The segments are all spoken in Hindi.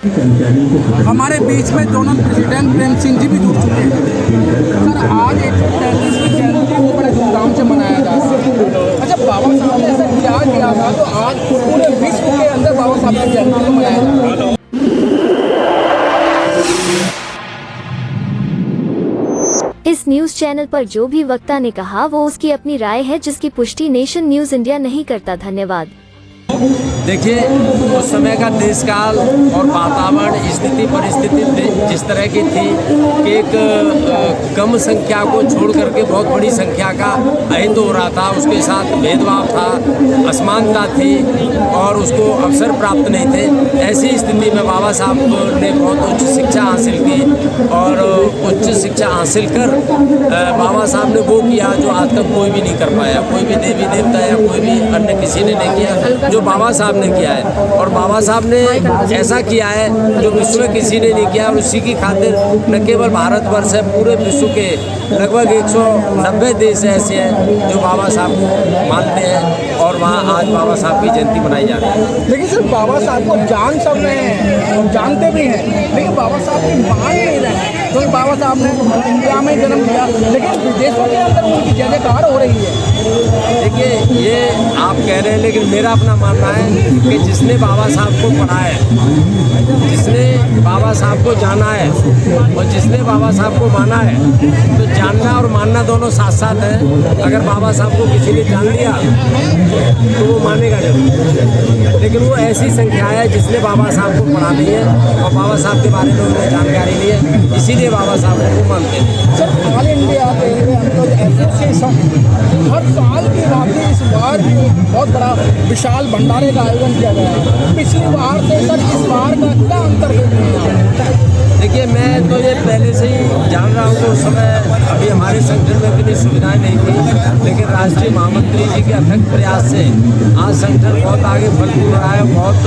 हमारे बीच में जोनल प्रेसिडेंट प्रेम सिंह जी भी जुड़ चुके हैं। सर, आज 143वीं जयंती को बड़े धूमधाम से मनाया जा रहा है। अच्छा, बाबा साहब ने ऐसा क्या किया था तो आज पूरे विश्व के अंदर बाबा साहब की जयंती को मनाया जा रहा है? इस न्यूज चैनल पर जो भी वक्ता ने कहा वो उसकी अपनी राय है, जिसकी पुष्टि नेशन न्यूज इंडिया नहीं करता। धन्यवाद। देखिए, उस समय का देश काल और वातावरण, स्थिति परिस्थिति जिस तरह की थी कि एक कम संख्या को छोड़ करके बहुत बड़ी संख्या का अहित हो रहा था, उसके साथ भेदभाव था, असमानता थी और उसको अवसर प्राप्त नहीं थे। ऐसी स्थिति में बाबा साहब ने बहुत उच्च शिक्षा हासिल की और उच्च शिक्षा हासिल कर बाबा साहब ने वो किया जो आज तक कोई भी नहीं कर पाया, कोई भी देवी देवता या कोई भी अन्य किसी ने नहीं किया जो बाबा साहब ने किया है। और बाबा साहब ने ऐसा किया है जो विश्व में किसी ने नहीं किया और उसी की खातिर न केवल भारतवर्ष है, पूरे विश्व के लगभग 190 देश ऐसे हैं जो बाबा साहब को मानते हैं और वहाँ आज बाबा साहब की जयंती मनाई जा रही है। लेकिन सर, बाबा साहब को जान सब रहे हैं और जानते भी हैं, लेकिन बाबा साहब की मान नहीं रहे हैं। क्योंकि बाबा साहब ने इंडिया में जन्म लिया, लेकिन विदेशों के अंदर उनकी जय जयकार हो रही है। देखिए, ये आप कह रहे हैं, लेकिन मेरा अपना मानना है कि जिसने बाबा साहब को पढ़ा है, जिसने बाबा साहब को जाना है और जिसने बाबा साहब को माना है, तो जानना और मानना दोनों साथ साथ है। अगर बाबा साहब को किसी ने जान लिया तो वो मानेगा जरूर, लेकिन वो ऐसी संख्या है जिसने बाबा साहब को पढ़ा नहीं है और बाबा साहब के बारे में उन्हें जानकारी नहीं है, इसीलिए बाबा साहब को मानते हैं। Sir, all India railway employees association हर साल की भांति इस बार भी बहुत बड़ा विशाल भंडारे का आयोजन किया गया है। पिछली बार से सर इस बार का क्या अंतर है? देखिए, मैं तो ये पहले से ही जान रहा हूँ कि उस समय अभी हमारे संगठन में इतनी सुविधाएं नहीं थी, लेकिन राष्ट्रीय महामंत्री जी के अथक प्रयास से आज संगठन बहुत आगे फल रहा है, बहुत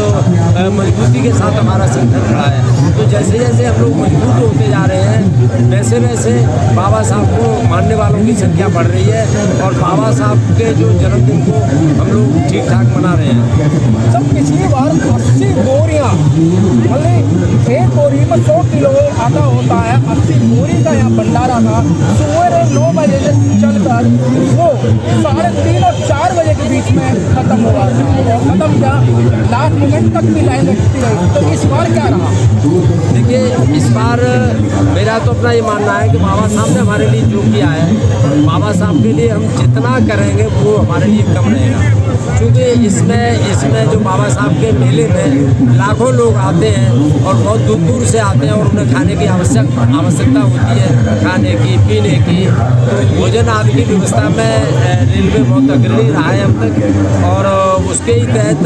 मजबूती के साथ हमारा संगठन खड़ा है। तो जैसे जैसे हम लोग मजबूत होते जा रहे हैं, वैसे वैसे बाबा साहब को मानने वालों की संख्या बढ़ रही है और बाबा साहब के जो जन्मदिन को हम लोग ठीक ठाक मना रहे हैं। सर, पिछली बार 80 बोरियाँ, मतलब एक बोरी में 100 किलो आटा होता है, 80 बोरी का यहाँ भंडारा था। सुबह 9 बजे से चलकर वो 3:30 और 4 बजे के बीच में खत्म हुआ था। खत्म क्या, लास्ट मोमेंट तक भी लाइन लगती रही। तो इस बार क्या रहा? देखिए, इस बार मेरा तो अपना ये मानना है कि बाबा साहब ने हमारे लिए जो किया है, बाबा साहब के लिए हम जितना करेंगे वो हमारे लिए कम रहेगा। क्योंकि इसमें जो बाबा साहब के मेले में लाखों लोग आते हैं और बहुत दूर दूर से आते हैं और उन्हें खाने की आवश्यकता होती है, खाने की, पीने की, तो भोजन आदि की व्यवस्था में रेलवे बहुत अग्रणी रहा है अब तक और उसके ही तहत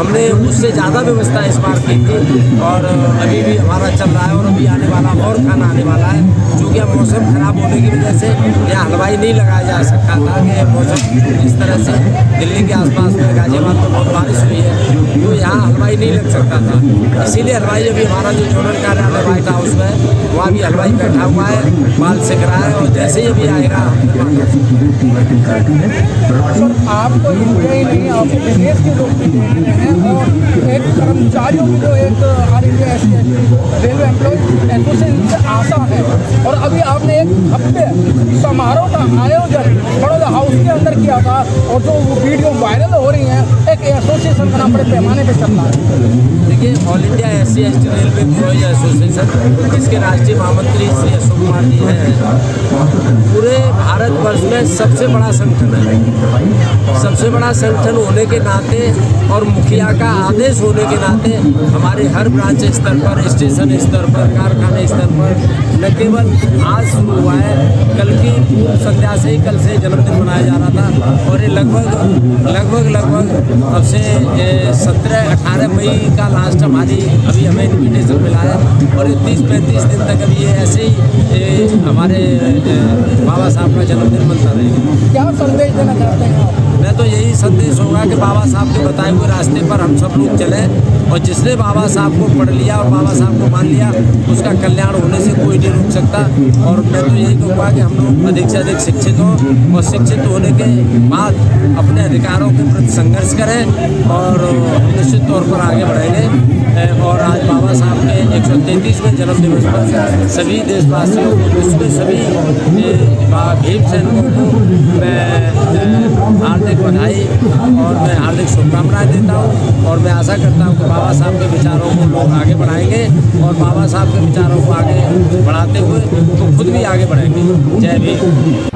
हमने उससे ज़्यादा व्यवस्था इस बार की थी और अभी भी हमारा चल रहा है और अभी आने वाला और खाना आने वाला है। चूँकि अब मौसम खराब होने की वजह से यहाँ हलवाई नहीं लगाया जा सकता था कि मौसम इस तरह से दिल्ली के आसपास में गाजियाबाद में बहुत बारिश हुई है, तो यहाँ हलवाई नहीं लग सकता था। इसीलिए हलवाई अभी हमारा जो जोनल कार्यालय व्हाइट हाउस में वहाँ भी हलवाई बैठा हुआ है, माल सिक रहा है और जैसे ही अभी आएगा। सर, आपको इंडिया ही नहीं, आप विदेश के लोग भी देख रहे हैं और एक कर्मचारियों की जो एक all India railway employees association से आशा है और अभी आपने एक भव्य समारोह का आयोजन बड़ौदा हाउस के अंदर किया था और जो वो वीडियो वायरल हो रही हैं, एक एसोसिएशन का नाम बड़े पैमाने पर चल रहा है। देखिए, all India SC/ST railway employees association, जिसके राष्ट्रीय महामंत्री श्री अशोक कुमार जी हैं, पूरे भारतवर्ष में सबसे बड़ा संगठन है। सबसे बड़ा संगठन होने के नाते और मुखिया का आदेश होने के नाते हमारे हर ब्रांच स्तर पर, स्टेशन स्तर पर, कारखाने स्तर पर न केवल आज शुरू हुआ है, कल की संध्या से ही, कल से जन्मदिन मनाया जा रहा था और ये लगभग अब से 17-18 मई का लास्ट हमारी अभी हमें इन्विटेशन मिला है और 30-35 दिन तक अभी ये ऐसे ही हमारे बाबा साहब का जन्मदिन मनता रहेगा। क्या संदेश देना चाहते हैं आप? मैं तो यही संदेश होगा कि बाबा साहब के बताए हुए रास्ते पर हम सब लोग चलें और जिसने बाबा साहब को पढ़ लिया और बाबा साहब को मान लिया उसका उसका कल्याण होने से कोई नहीं रोक सकता। और मैं तो यही कहूँगा कि हम लोग अधिक से अधिक शिक्षित हों और शिक्षित होने के बाद अपने अधिकारों के प्रति संघर्ष करें और निश्चित तौर पर आगे बढ़ेंगे। और आज बाबा साहब के 133वें जन्म दिवस पर सभी देशवासियों को, विश्व के सभी भीम सैनिकों को मैं हार्दिक बधाई और मैं हार्दिक शुभकामनाएं देता हूं। और मैं आशा करता हूं कि बाबा साहब के विचारों को लोग आगे बढ़ाएंगे और बाबा साहब के विचारों को आगे बढ़ाते हुए तो खुद भी आगे बढ़ेंगे। जय भीम।